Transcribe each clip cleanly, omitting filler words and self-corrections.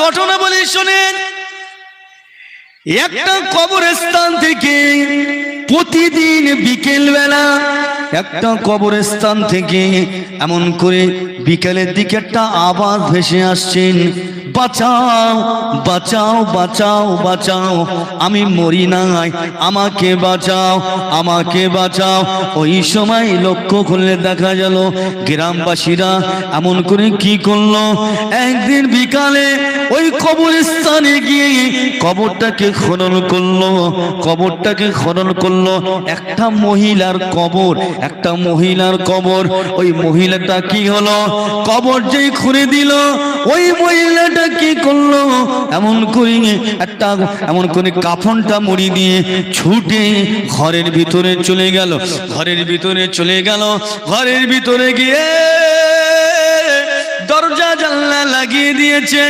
ঘটনা বলি শোনেন। একটা কবরস্থান থেকে প্রতিদিন বিকেল বেলা একটা কবরস্থান থেকে এমন করে বিকেলের দিকে একটা আওয়াজ ভেসে আসছেন, বাঁচাও বাঁচাও বাঁচাও বাঁচাও, আমি মরি নাই, আমাকে বাঁচাও আমাকে বাঁচাও। ওই সময় লক্ষ্য করলে দেখা গেল গ্রামবাসীরা এমন করে কি করলো, একদিন বিকালে ওই কবরস্থানে গিয়ে কবরটাকে খনন করলো, কবরটাকে খনন করলো। একটা মহিলার কবর, একটা মহিলার কবর। ওই মহিলাটা কি হলো, কবর যেই খুঁড়ে দিল, ওই মহিলাটা কি করলো, এমন করে একটা এমন করে কাফনটা মুড়ি দিয়ে ছুটে ঘরের ভিতরে চলে গেল, ঘরের ভিতরে চলে গেল। ঘরের ভিতরে গিয়ে দরজা জানলা লাগিয়ে দিয়েছে,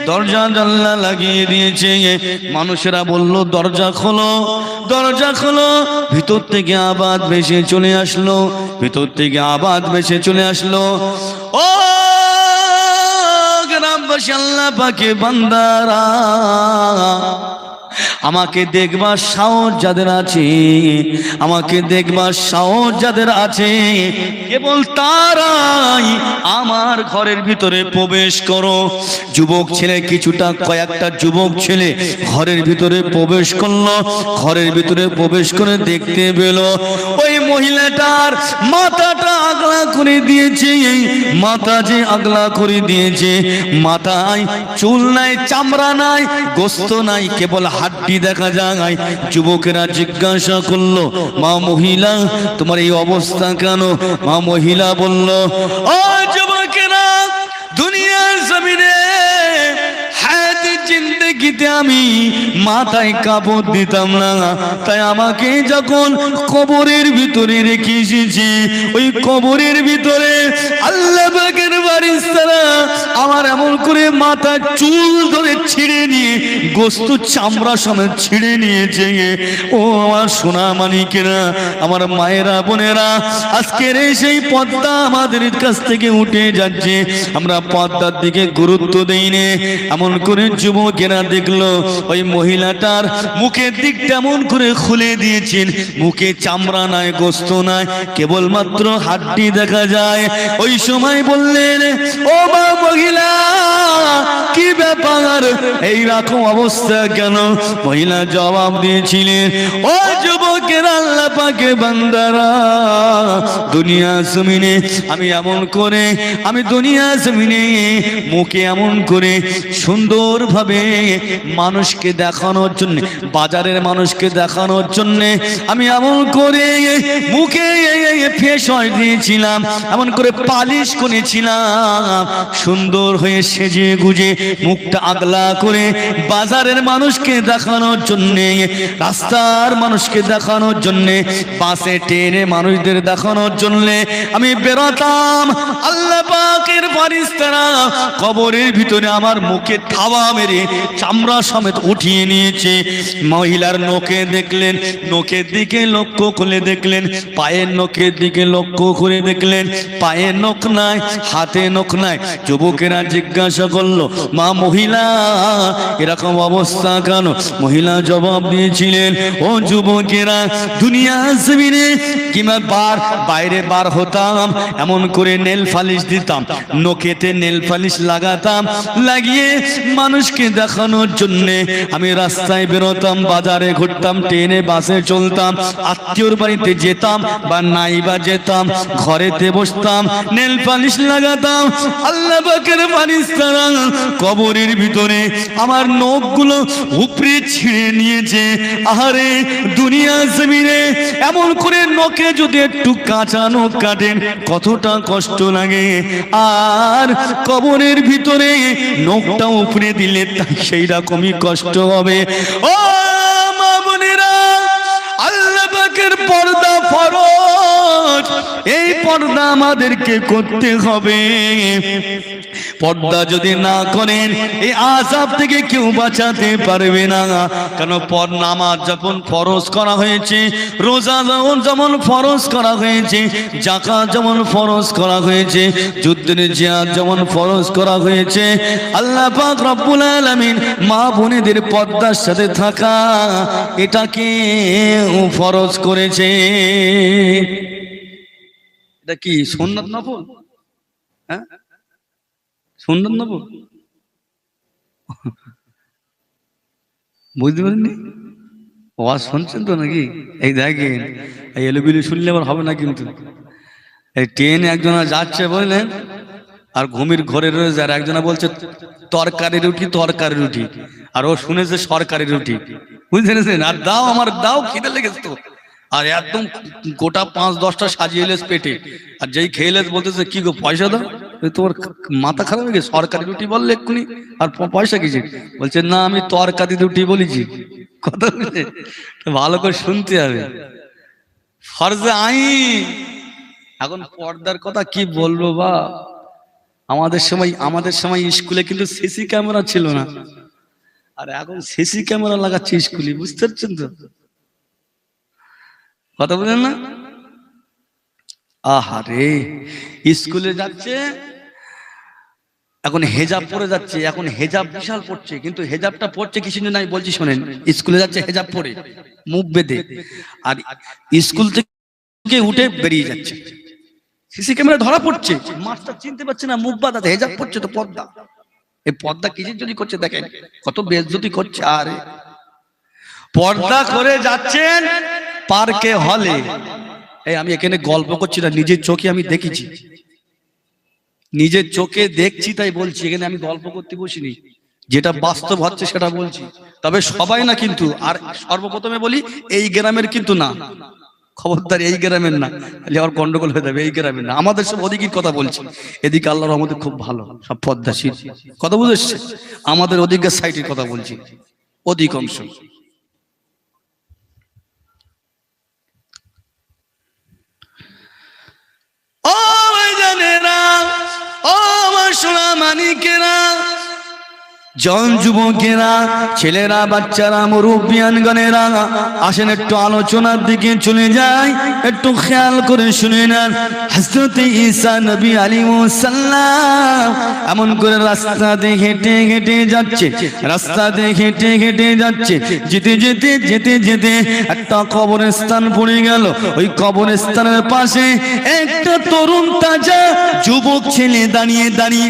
দরজা জানলা লাগিয়ে দিয়েছে। মানুষেরা বলল দরজা খোলো, দরজা খোলো। ভিতর থেকে আওয়াজ ভেসে চলে আসলো, ভিতর থেকে আওয়াজ ভেসে চলে আসলো, ও গ্রামবাসী, আল্লাহ পাকের বান্দারা, আমাকে দেখবার সাহস যাদের আছে, আমাকে দেখবার সাহস যাদের আছে, কেবল তারাই আমার ঘরের ভিতরে প্রবেশ করো। যুবক ছেলে, কিছুটা কয়েকটা যুবক ছেলে ঘরের ভিতরে প্রবেশ করলো। ঘরের ভিতরে প্রবেশ করে দেখতে পেল ওই মহিলাটার মাথাটা আগলা করে দিয়েছে। মাথা যে আগলা করে দিয়েছে, মাথায় চুল নাই, চামড়া নাই, গোস্ত নাই, কেবল হাড্ডি দেখা যায়। যুবকেরা জিজ্ঞাসা করলো, মা মহিলা তোমার এই অবস্থা কেন? মা মহিলা বলল, ও যুবকেরা, দুনিয়ার জমিনে হায়াতের জিন্দেগিতে আমি মাথায় কাপড় দিতাম না, তাই আমাকে যখন কবরের ভিতরে রেখে এসেছি, ওই কবরের ভিতরে আল্লাহ পাকের ফেরেশতারা আমার এমন করে মাথা চুল ধরে ছিঁড়ে নিয়ে গোস্ত চামড়া সমেত ছিঁড়ে নিয়েছে। ও আমার সোনা মানিকেরা, আমার মায়েরা বোনেরা, আজকের সেই পর্দা আমাদের কাছ থেকে উঠে যাচ্ছে, আমরা পর্দার দিকে গুরুত্ব দেই না। এমন করে যুবকেরা দেখলো ওই মহিলাটার মুখের দিকটা এমন করে খুলে দিয়েছেন, মুখে চামড়া নাই, গোস্ত নাই, কেবলমাত্র হাড্ডি দেখা যায়। ওই সময় বললেন, ও মা মহিলা, কি ব্যাপার, এই রকম অবস্থা কেন? মহিলা জবাব দিয়েছিলেন, ও যুবকের, আল্লাহ পাকের বান্দারা, দুনিয়া জমিনে আমি এমন করে, আমি দুনিয়া জমিনে মুখে এমন করে সুন্দরভাবে মানুষকে দেখানোর জন্য, বাজারের মানুষকে দেখানোর জন্য আমি এমন করে মুখে ফেস ওয়াশ দিয়েছিলাম, এমন করে পালিশ করেছিলাম, সুন্দর হয়ে সেজে গুজে মুখটা আগলা করে বাজারের মানুষকে দেখানোর জন্যে, রাস্তার মানুষকে দেখানোর জন্যে, বাসে ট্রেনে মানুষদের দেখানোর জন্যে আমি বেরোতাম। আল্লাহ পাকের ফেরেশতারা কবরের ভিতরে আমার মুখে থাবা মেরে চামড়া সমেত উঠিয়ে নিয়েছে। মহিলার নখে দেখলেন, নখের দিকে লক্ষ্য করে দেখলেন, পায়ের নখের দিকে লক্ষ্য করে দেখলেন, পায়ের নখ নাই, হাতে নখ নাই। যুবকেরা জিজ্ঞাসা করলো, মা মহিলা, এরকম অবস্থা কেন? মহিলা জবাব দিয়েছিলেন, ও যুবকেরা, দুনিয়া জমিনে কিংবা বাইরে বার হতাম, এমন করে নেল পালিশ দিতাম, নখেতে নেল পালিশ লাগাতাম, লাগিয়ে মানুষকে দেখানোর জন্যে আমি রাস্তায় বেরোতাম, বাজারে ঘুরতাম, ট্রেনে বাসে চলতাম, আত্মীয়র বাড়িতে যেতাম বা নাই বা যেতাম, ঘরেতে বসতাম, নেল পালিশ লাগাতাম। আল্লাহ পাকের ফেরেশতারা কবরের ভিতরে আমার নখগুলো উপরে ছিঁড়ে নিয়েছে। আহারে, দুনিয়া জমিনে এমন করে নখে যদি একটু কাঁচা নখ কাটেন কতটা কষ্ট লাগে, আর কবরের ভিতরে নখটা উপরে দিলে সেই রকমই কষ্ট হবে। ও মা বোনেরা, আল্লাহ পাকের পর্দা ফরজ, এই পর্দা আমাদেরকে করতে হবে। পর্দা যদি না করেন এই আযাব থেকে কেউ বাঁচাতে পারবে না। কারণ নামাজ যখন ফরজ করা হয়েছে, রোজা যেমন ফরজ করা হয়েছে, যাকাত যেমন ফরজ করা হয়েছে, যুদ্ধের জিহাদ যেমন ফরজ করা হয়েছে, আল্লাহ পাক রব্বুল আলামিন মা বোনেদের পর্দার সাথে থাকা এটাকে ফরজ করেছে। এটা কি সুন্নাত নফল? হ্যাঁ, সুন্নাত নফল। বুঝতে পারেননি? ওয়াজ শুনছেন তো নাকি? এই দেখেন, এই এলোবিলি শুনলে আবার হবে না কিন্তু। এই ট্রেনে একজনা যাচ্ছে বুঝলেন, আর ঘুমির ঘরে রয়েছে, আর একজনা বলছে তরকারি রুটি তরকারি রুটি, আর ও শুনেছে সরকারি রুটি। বুঝতে পেরেছেন? আর দাও আমার দাও, খিদে লেগেছে তো, আর একদম গোটা 5-10টা সাজিয়ে এলেস পেটে, আর যেই খেয়েলেস বলতেছে কি গো পয়সা দাও। তোমার মাথা খারাপ হয়ে গেছে? সরকারি রুটি বললে এক্ষুনি, আর পয়সা কিছু বলছে না, আমি তরকারি রুটি বলেছি। কথা বুঝলে? ভালো করে শুনতে হবে, ফরজে আইন। এখন পর্দার কথা কি বলবো বা, আমাদের সময় স্কুলে কিন্তু সিসি ক্যামেরা ছিল না, আর এখন সিসি ক্যামেরা লাগাচ্ছে স্কুলে। বুঝতে পারছেন তো? কথা বলেন না? আহারে, স্কুলে যাচ্ছে এখন হেজাব পরে যাচ্ছে, এখন হেজাব বিশাল পড়ছে, কিন্তু হেজাবটা পড়ছে কিছু নাই বলছি শোনেন। স্কুলে যাচ্ছে হেজাব পরে, মুখ বেঁধে, আর স্কুল থেকে উঠে বেরিয়ে যাচ্ছে, সিসি ক্যামেরা ধরা পড়ছে, মাস্টার চিনতে পারছে না, মুখ বাঁধা, হেজাব পড়ছে তো পর্দা। এই পর্দা কিসের জন্য করছে দেখেন, কত বেইজ্জতি করছে। আরে পর্দা করে যাচ্ছেন পার্কে, হলে। এই আমি এখানে গল্প করছি না, নিজের চোখে আমি দেখেছি, নিজের চোখে দেখছি তাই বলছি, এখানে আমি গল্প করতে বসিনি, যেটা বাস্তব হচ্ছে সেটা বলছি। তবে সবাই না কিন্তু, আর সর্বপ্রথমে বলি এই গ্রামের কিন্তু না, খবরদার এই গ্রামের না, আর গন্ডগোল হয়ে যাবে। এই গ্রামের না, আমাদের সব ওদিকের কথা বলছি। এদিকে আল্লাহর রহমতে খুব ভালো, সব পদ্মাশীল। কথা বুঝেছে? আমাদের ওদিকের সাইডের কথা বলছি, অধিকাংশ। ও ভাইজানেরা, ও আমার সোনা মানিকেরা, জন যুবকেরা, ছেলেরা, বাচ্চারা, মুরব্বিয়ানগণেরা, আসেন একটু আলোচনার দিকে চলে যায়, একটু খেয়াল করে শুনে নেন। হযরত ঈসা নবী আলাইহিস সালাম এমন করে রাস্তাতে হেঁটে হেঁটে যাচ্ছে, রাস্তাতে হেঁটে হেঁটে যাচ্ছে, যেতে যেতে যেতে যেতে একটা কবরস্থান পড়ে গেল। ওই কবরস্থানের পাশে একটা তরুণ তাজা যুবক ছেলে দাঁড়িয়ে দাঁড়িয়ে,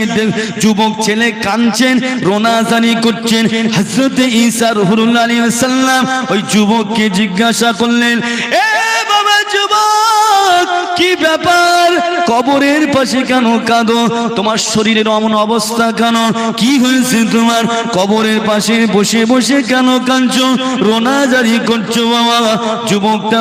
যুবক ছেলে কাঁদছেন, রোনাজানি করছেন। হযরত ঈসা রূহুল্লাহ আলাইহিস সালাম ওই যুবককে জিজ্ঞাসা করলেন, এ বাবা যুবক, কি ব্যাপার? কবরের পাশে কেন কাঁদো? তোমার শরীরের অমন অবস্থা কেন? কি হয়েছে তোমার? কবরের পাশে বসে বসে কেন কাঁদছো, রোনাজারি করছো বাবা? যুবকটা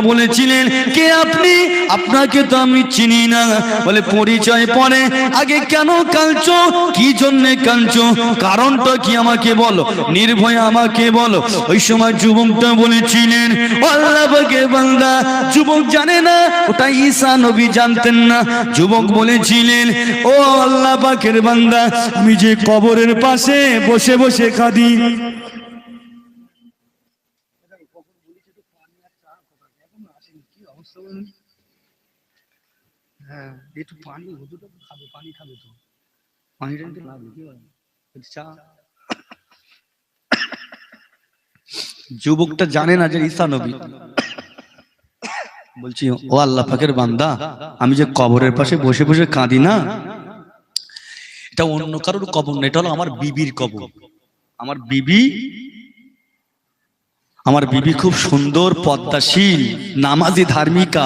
বলেছিলেন, কে আপনি? আপনাকে তো আমি চিনি না। বলে পরিচয় পরে, আগে কেন কাঁদছো, কি জন্য কাঁদছো, কারণটা কি আমাকে বলো, নির্ভয়ে আমাকে বলো। ওই সময় যুবকটা বলেছিলেন, আল্লাহ পাকের বান্দা। যুবক জানে না ওটা ঈসা নবী, জানতেন না। যুবক বলেছিলেন, ও আল্লাহ পাকের বান্দা, আমি যে কবরের পাশে বসে বসে কাঁদি। হ্যাঁ, একটু পানি খাবে, পানি খাবে তো, পানিটা নিতে লাগবে কি বলে চা। যুবকটা জানে না যে ঈসা নবী। বলছি, ও আল্লাহ পাকের বান্দা, আমি যে কবরের পাশে বসে বসে কাঁদি না, এটা অন্য কারোর কবর না, এটা হলো আমার বিবির কবর। আমার বিবি খুব সুন্দর, পদ্মাশীল, নামাজি, ধার্মিকা।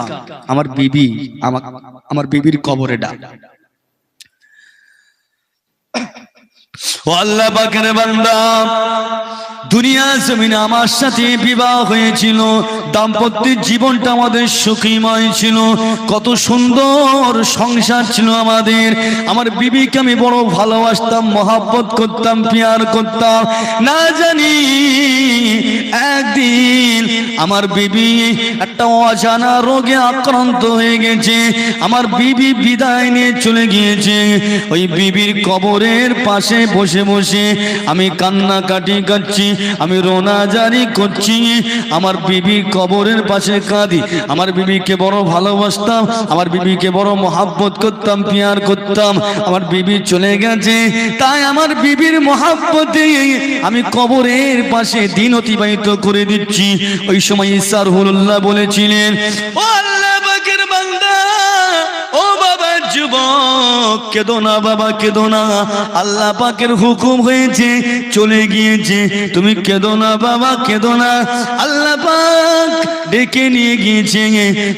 আমার বিবির কবরে ডাক। ও আল্লাহ পাকের বান্দা, দুনিয়া জমিনে আমার সাথে বিবাহ হয়েছিল, দাম্পত্য জীবনটা আমাদের সুখীময় ছিল, কত সুন্দর সংসার ছিল আমাদের। আমার বিবিকে আমি বড় ভালোবাসতাম, মহাব্বত করতাম, প্যার করতাম। না জানি একদিন আমার বিবি একটা অজানা রোগে আক্রান্ত হয়ে গেছে, আমার বিবি বিদায় নিয়ে চলে গিয়েছে। ওই বিবির কবরের পাশে বসে বসে আমি কান্নাকাটি করছি, আমি রোনা জারি করছি। আমার বিবি কবরের পাশে কাঁদি। আমার বিবিকে বড় ভালোবাসতাম, আমার বিবিকে বড় মহাব্বত করতাম, প্যার করতাম। আমার বিবি চলে গেছে, তাই আমার বিবির মহাব্বতে আমি কবরের পাশে দিন অতিবাহিত করে দিচ্ছি। ওই সময় ঈসা রুহুল্লাহ বলেছিলেন, ও আল্লাহ পাকের বান্দা, ও বাবা যুবক, কেঁদো না বাবা, কেঁদো না। আল্লাহ পাকের হুকুম হয়েছে, চলে গিয়েছে, তুমি কেঁদো না বাবা, কেঁদো না। আল্লাহ পাক ডেকে নিয়ে গিয়েছে,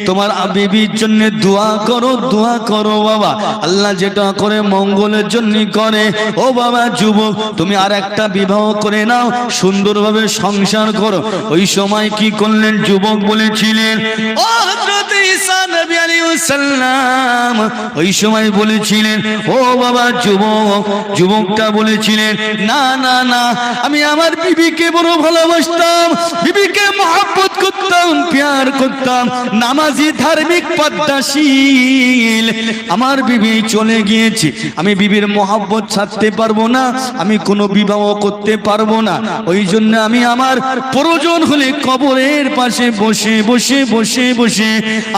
তোমার বিবির জন্য দোয়া করো, দোয়া করো বাবা। আল্লাহ যেটা করে মঙ্গলের জন্য করে। ও বাবা যুবক, তুমি আর একটা বিবাহ করে নাও, সুন্দরভাবে সংসার করো। ওই সময় কি করলেন? যুবক বলেছিলেন, ও হযরত ঈসা নবী আলাইহিস সালাম ওই সময় বলেছিলেন, ও বাবা যুবক। যুবকটা বলেছিলেন, না না না, আমি আমার বিবিকে বড় ভালোবাসতাম, বিবিকে মহব্বত করতাম, প্যার করতাম, নামাজি, ধার্মিক, পদ্মাশীল। আমার বিবি চলে গিয়েছে, আমি বিবির মহব্বত ছাড়তে পারবো না, আমি কোনো বিবাহ করতে পারবো না। ওই জন্য আমি আমার প্রয়োজন হলে কবরের পাশে বসে বসে বসে বসে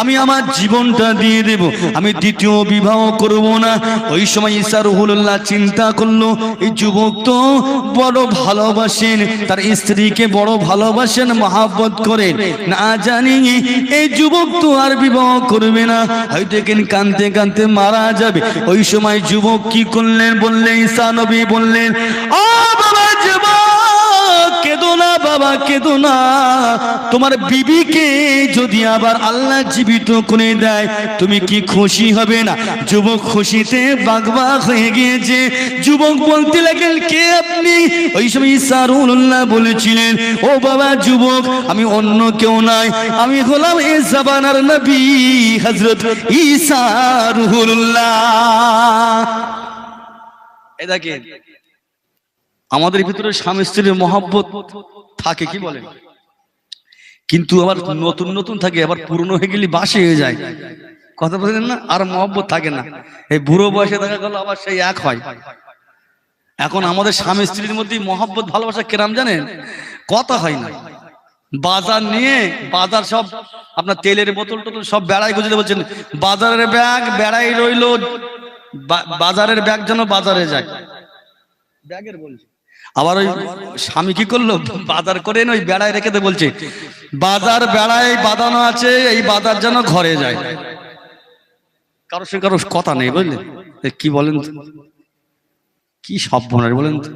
আমি আমার জীবনটা দিয়ে দেব, আমি দ্বিতীয় বিবাহ করব না। ওই সময় ঈসা রুহুল্লাহ চিন্তা করলো, এই যুবক তো বড় ভালোবাসেন, তার স্ত্রীকে বড় ভালোবাসেন, মহব্বত করেন, না জানি এই যুবক তো আর বিবাহ করবে না, হয়তো কাঁদতে কাঁদতে মারা যাবে। ওই সময় যুবক কি করলেন? বললেন, ঈসা নবী বললেন, ও বাবা যুবক, কেঁদো না বাবা, কেঁদো না। তোমার বিবিকে যদি আবার আল্লাহ জীবিত করে দেয়, তুমি কি খুশি হবে না? যুবক খুশিতে বাগবাগ হয়ে গিয়েছে। যুবক বলতে লাগলেন, কে আপনি? ওই সময় ঈসা রুহুল্লাহ বলেছিলেন, ও বাবা যুবক, আমি অন্য কেউ নাই, আমি হলাম এ জামানার নবী হযরত ঈসা রুহুল্লাহ। এই দেখেন, আমাদের ভিতরে স্বামী স্ত্রীর মহব্বত থাকে, কি বলেন? কিন্তু আবার নতুন নতুন থাকে, আবার পুরনো হয়ে গেলে বাসি হয়ে যায়। কথা বলেন না, আর মহব্বত থাকে না। এই বুড়ো বয়সে দেখা গেল আবার সেই এক হয়। এখন আমাদের স্বামী স্ত্রীর মধ্যে মহব্বত ভালোবাসা কেরাম জানেন? কথা হয় না। বাজার নিয়ে, বাজার সব আপনার তেলের বোতল টোতল সব বেড়াই গুজরে বলছেন, বাজারের ব্যাগ বেড়াই রইলো, বাজারের ব্যাগ যেন বাজারে যায়, ব্যাগের বলছে। আবার ওই স্বামী কি করলো? বাজার করে ওই বেড়ায় রেখে দে বলছে, বাজার বেড়ায় বাঁধানো আছে, এই বাজার যেন ঘরে যায়। কারো সে কারো কথা নেই, বুঝলেন? কি বলেন, কি সব বলার বলেন তো,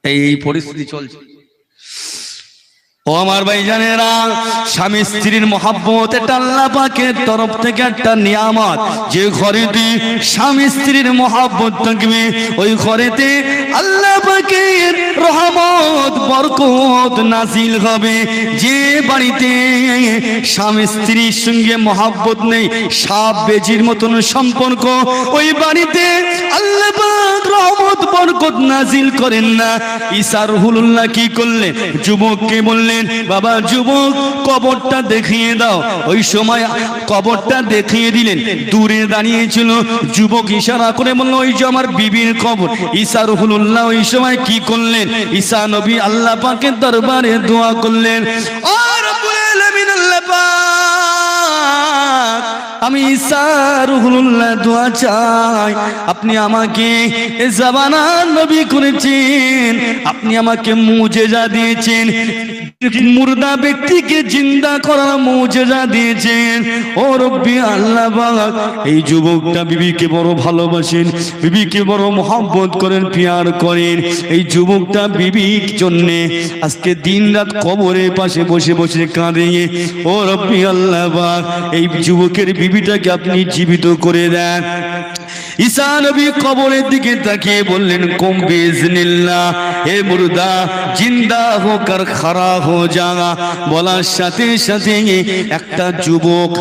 এই পরিস্থিতি চলছে। ও আমার ভাইজানেরা, স্বামী স্ত্রীর মহব্বত এটা আল্লাহ পাকের তরফ থেকে একটা নিয়ামত। যে ঘরেতে স্বামী স্ত্রীর মহব্বত থাকবে, ওই ঘরেতে আল্লাহ পাকের রহমত বরকত নাজিল হবে। যে বাড়িতে স্বামী স্ত্রীর সঙ্গে মহব্বত নেই, সাপ বেজির মতন সম্পর্ক, ওই বাড়িতে আল্লাহ পাক রহমত বরকত নাজিল করেন না। ঈসা রুহুল্লাহ কি করলেন? যুবককে বললেন, বাবা যুবক, কবরটা দেখিয়ে দাও। ওই সময় কবরটা দেখিয়ে দিলেন। দূরে দাঁড়িয়েছিল যুবক, ইশারা করে বলল, ওই যে আমার বিবির কবর। ঈসা রুহুল্লাহ ওই সময় কি করলেন? ঈসা নবী আল্লাহ পাকের দরবারে দোয়া করলেন, ও রব্বুল আলামিন, আল্লাহ পাক, আমি ঈসা রুহুল্লাহ দোয়া চাই, আপনি আমাকে এ জামানার নবী করেছেন, আপনি আমাকে মুজিজা দিয়েছেন, মুর্দা ব্যক্তিকে জিন্দা করার মুজিজা দিয়েছেন। ও রব্বি আল্লাহ পাক, এই যুবকটা বিবিকে বড় ভালোবাসেন, বিবিকে বড় মহব্বত করেন, প্যার করেন। এই যুবকটা বিবির জন্য আজকে দিন রাত কবরের পাশে বসে বসে কাঁদে। ও রব্বি আল্লাহ পাক, এই যুবকের বিবি বিবিটাকে আপনি জীবিত করে দেন। ঈসা নবী কবরের দিকে তাকিয়ে বললেন কুম বিইজনিল্লাহ, হে মুর্দা জিন্দা হোকর খাড়া হো যা। বলার সাথে সাথে একটা যুবক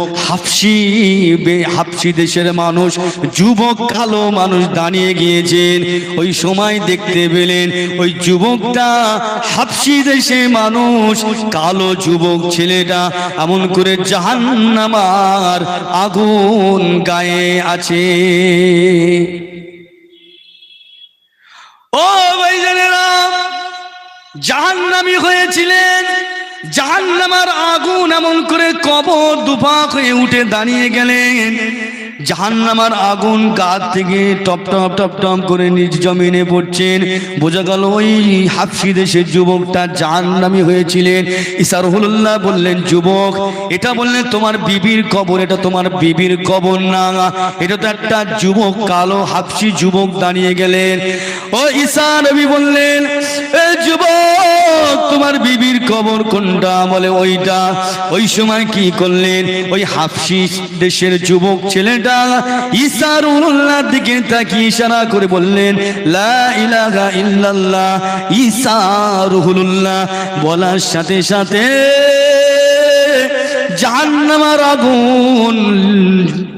হাবশি দেশের মানুষ, যুবক কালো মানুষ দাঁড়িয়ে গিয়েছেন। ওই সময় দেখতে পেলেন ওই যুবকটা হাবশি দেশে মানুষ, কালো যুবক ছেলেটা এমন করে জাহান্নামার আগুন গায়ে আছে। ও ভাইজানেরা, জাহান্নামী হয়েছিলেন, জাহান্নামার আগুন এমন করে কবর দুপাক হয়ে উঠে দাঁড়িয়ে গেলেন। জাহান্নামার আগুন গা থেকে টপ টপ টপ টপ করে নিজ জমিনে পড়ছেন। বোঝা গেল ওই হাবশি দেশের যুবকটা জাহান্নামী হয়েছিলেন। ঈসা রুহুল্লাহ বললেন যুবক, এটা বললেন তোমার বিবির কবর, এটা তোমার বিবির কবর না, এটা তো একটা যুবক, কালো হাবশি যুবক দাঁড়িয়ে গেলেন। ও ঈসা নবী বললেন এ যুবক তোমার বিবির কবর কোনটা? বলে ওইটা। ওই সময় কি করলেন? ওই হাবশি দেশের যুবক ছেলেটা ঈসা রুহুল্লাহর দিকে তাকিয়ে ইশারা করে বললেন লা ইলাহা ইল্লাল্লাহ ঈসা রুহুল্লাহ। বলার সাথে সাথে জাহান্নামের আগুন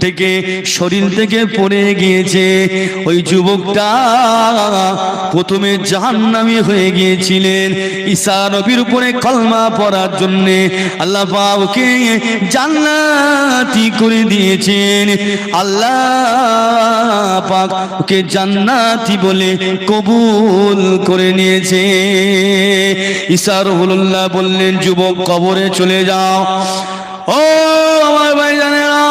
থেকে শরীর থেকে পড়ে গিয়েছে। ওই যুবকটা প্রথমে জাহান্নামী হয়ে গিয়েছিলেন, ঈসা নবীর উপরে কলমা পড়ার জন্য আল্লাহ পাক ওকে জান্নাতি করে দিয়েছেন। আল্লাহ পাক ওকে জান্নাতি বলে কবুল করে নিয়েছে। ঈসা রুহুল্লাহ বললেন যুবক কবরে চলে যাও। ও আমার ভাইজানেরা,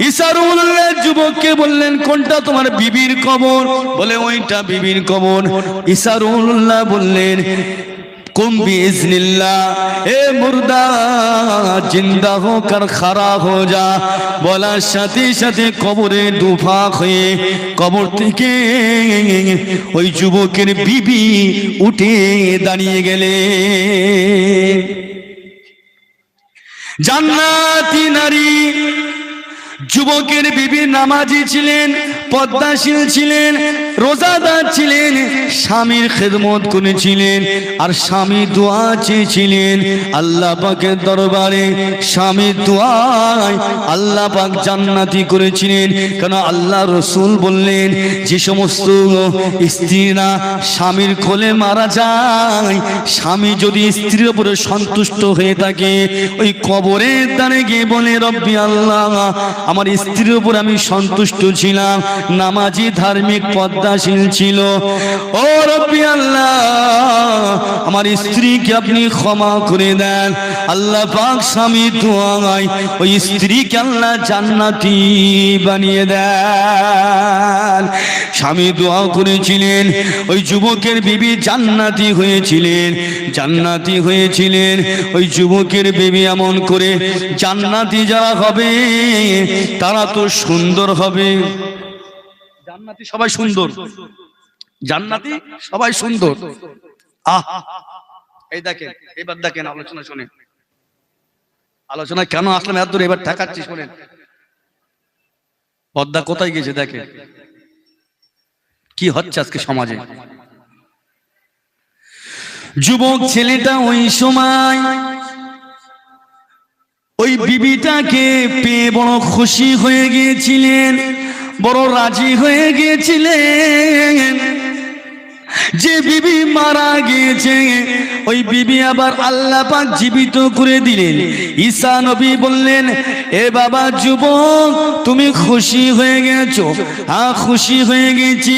ঈসা রুহুল্লাহ যুবককে বললেন কোনটা তোমার বিবির কবর? বলে ওইটা বিবির কবর। ঈসা রুহুল্লাহ বললেন কুম বিইজনিল্লাহ, এ মুর্দা জিন্দা হোকর খাড়া হো যা। বলার সাথে সাথে কবরে দুফাক হয়ে কবর থেকে ওই যুবকের বিবি উঠে দাঁড়িয়ে গেলে। জান্নাতি নারী যুবকের বিবি নামাজি ছিলেন, পদ্মাশীল ছিলেন, রোজাদার ছিলেন, স্বামীর খেদমত করেছিলেন, আর স্বামী দোয়া চেয়েছিলেন আল্লাহ পাকের দরবারে। স্বামীর দোয়ায় আল্লাহ পাক জান্নাতি করেছিলেন। কেন আল্লাহ রসুল বললেন যে সমস্ত স্ত্রীরা স্বামীর কোলে মারা যায়, স্বামী যদি স্ত্রীর উপরে সন্তুষ্ট হয়ে থাকে, ওই কবরের দ্বারে গিয়ে বলে রব্বি আল্লাহ আমার স্ত্রীর উপর আমি সন্তুষ্ট ছিলাম, নামাজি ধার্মিক পদ্মাশীল ছিল, ও রব্বি আল্লাহ আমার স্ত্রীকে আপনি ক্ষমা করে দেন। আল্লাহ পাক স্বামী দোয়ায় ওই স্ত্রীকে আল্লাহ জান্নাতি বানিয়ে দেন। স্বামী দোয়া করেছিলেন, ওই যুবকের বিবি জান্নাতি হয়েছিলেন, জান্নাতি হয়েছিলেন। ওই যুবকের বিবি এমন করে জান্নাতি যারা হবে তারা তো সুন্দর হবে। জান্নাতি সবাই সুন্দর, জান্নাতি সবাই সুন্দর। এই দেখেন, এবার দেখেন আলোচনা শুনে, আলোচনা কেন আসলাম এত দূর, এবার ঠেকাচ্ছি শুনেন। পর্দা কোথায় গেছে দেখেন কি হচ্ছে আজকে সমাজে। যুবক ছেলেটা ওই সময় ওই বিবিটাকে পেয়ে বড় খুশি হয়ে গিয়েছিলেন, বড় রাজি হয়ে গিয়েছিলেন। যে বিবি মারা গিয়েছে ওই বিবি আবার আল্লাহ পাক জীবিত করে দিলেন। ঈসা নবী বললেন এ বাবা যুবক তুমি খুশি হয়ে গেছো? হ্যাঁ খুশি হয়ে গেছি।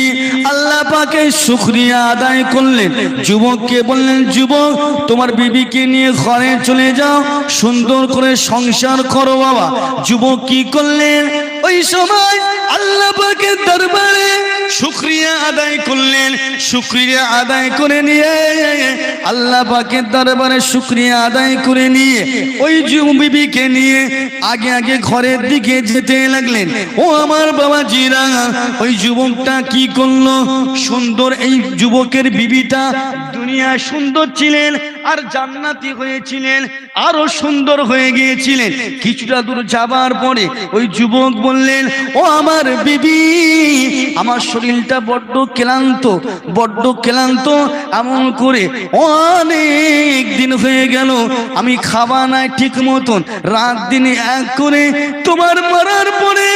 আল্লাহ পাকের শুকরিয়া আদায় করলেন। যুবককে বললেন যুবক তোমার বিবিকে নিয়ে ঘরে চলে যাও, সুন্দর করে সংসার করো বাবা। যুবক কি করলেন? ওই সময় আল্লাহ পাকের দরবারে শুকরিয়া আদায় করলেন। শুকরিয়া আদায় করে নিয়ে আল্লাহ পাকের দরবারে শুকরিয়া আদায় করে নিয়ে ওই বিবিকে নিয়ে আগে আগে ঘরের দিকে যেতে লাগলেন। ও আমার বাবাজিরা, ওই যুবকটা কি করলো? সুন্দর এই যুবকের বিবিটা দুনিয়া সুন্দর ছিলেন, আর জান্নাতি হয়েছিলেন, আরো সুন্দর হয়ে গিয়েছিলেন। কিছুটা দূর যাবার পরে ওই যুবক বললেন, ও আমার বিবি, আমার শরীরটা বড্ড ক্লান্ত, এমন করে অনেক দিন হয়ে গেল আমি খাওয়া নাই ঠিক মতন, রাত দিনে এক করে তোমার মারার পরে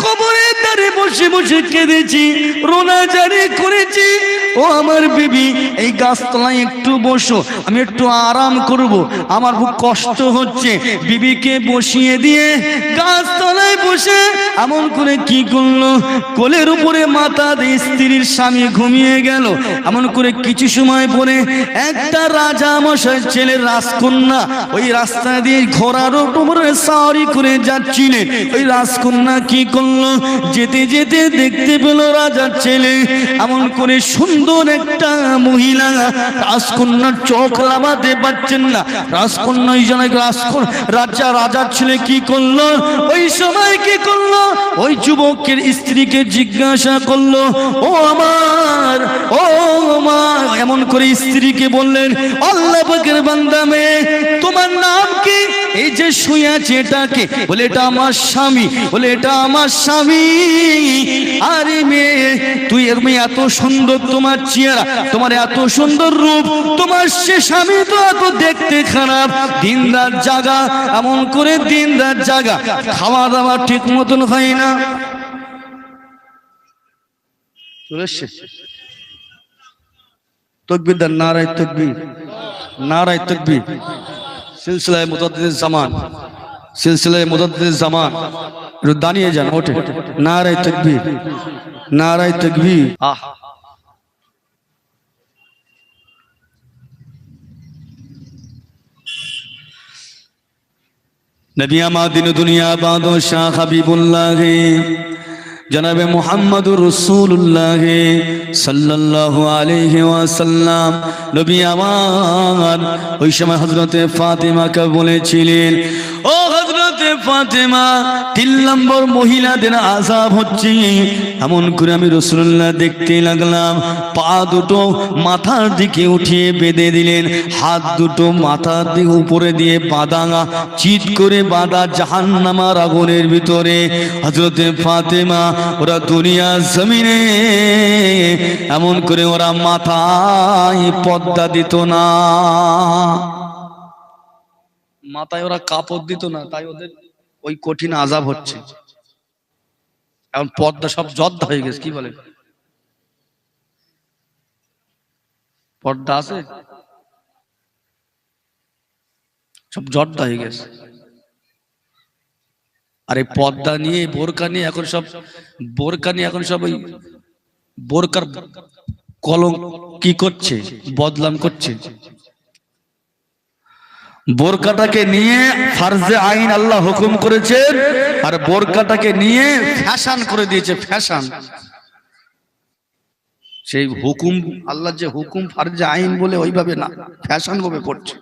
কবরের ধারে বসে বসে কেঁদেছি, রোনাজারি করেছি। ও আমার বিবি, এই গাছতলায় একটু বসো, আমি একটু আরাম করব, আমার খুব কষ্ট হচ্ছে। বিবিকে বসিয়ে দিয়ে গাছতলায় বসে এমন করে কি করলো, কোলের উপরে মাথা দিয়ে স্ত্রীর স্বামী ঘুমিয়ে গেল। এমন করে কিছু সময় পরে একটা রাজা মশাই ছেলের রাজকন্যা ওই রাস্তা দিয়ে ঘোড়ার উপরে সাওয়ারি করে যাচ্ছিলেন। ওই রাজকন্যা কি করলো, যেতে যেতে দেখতে পেল রাজার ছেলে এমন করে সুন্দর একটা মহিলা, রাজকন্যার চোখ লাগাতে পারছেন না। রাজকন্যা ওই জন্য রাজার ছেলে কি করলো, ওই সময় কি করলো, ওই যুবকের স্ত্রীকে জিজ্ঞাসা করলো, ও আমার, ও মা, এমন করে স্ত্রীকে বললেন, আল্লাহ পাকের বান্দা মেয়ে, তোমার নাম কি? এই যে শুয়ে আছে এটাকে? বলে এটা আমার স্বামী। বলে এটা আমার স্বামী। আরে মেয়ে, তুই এত সুন্দর তোমার চেহারা, তোমার এত সুন্দর রূপ, তোমার সে স্বামী তো এত দেখতে খারাপ, দিন রাত জাগা, এমন করে দিন রাত জাগা, খাওয়া দাওয়া ঠিক মতন হয় না। চলে এসছে তকবীর দেন, নারায়ে তাকবীর, নারায়ে তাকবীর। সিলসিলায়ে মুজাদ্দিদুজ জামান, সিলসিলায়ে মুজাদ্দিদুজ জামান, একটু দাঁড়িয়ে যান, ওঠে। নারায়ে তাকবীর, নারায়ে তাকবীর। নবী আমাদিন দুনিয়া বাদশাহ হাবিবুল্লাহ জনাবে মুহাম্মদুর রাসূলুল্লাহ সাল্লাল্লাহু আলাইহি ওয়াসাল্লাম, নবী আমার ওই সময় হযরতে ফাতেমাকে বলেছিলেন, ও হযরতে ফাতেমা, 3 নম্বর মহিলাদের আযাব হচ্ছে। এমন করে আমি রাসূলুল্লাহ দেখতে লাগলাম, পা দুটো মাথার দিকে উঠিয়ে বেঁধে দিলেন, হাত দুটো মাথার দিকে উপরে দিয়ে বাঁধা, চিৎ করে বাঁধা জাহান্নামের আগুনের ভিতরে। হযরতে ফাতেমা, ওরা দুনিয়া জমিনে এমন করে ওরা মাথায় পর্দা দিত না, মাথায় ওরা কাপড় দিত না, তাই ওদের ওই কঠিন আযাব হচ্ছে। এখন পর্দা সব জর্দা হয়ে গেছে, কি বলে? পর্দা আছে, সব জর্দা হয়ে গেছে। আরে পর্দা নিয়ে, বোরকা নিয়ে এখন সব, বোরকা নিয়ে এখন সব ওই বোরকার কলম কি করছে, বদনাম করছে। বোরকাটাকে নিয়ে ফারজে আইন আল্লাহ হুকুম করেছেন, আর বোরকাটাকে নিয়ে ফ্যাশন করে দিয়েছে, ফ্যাশন। সেই হুকুম, আল্লাহ যে হুকুম ফারজে আইন বলে ওইভাবে না, ফ্যাশন ভাবে করছে।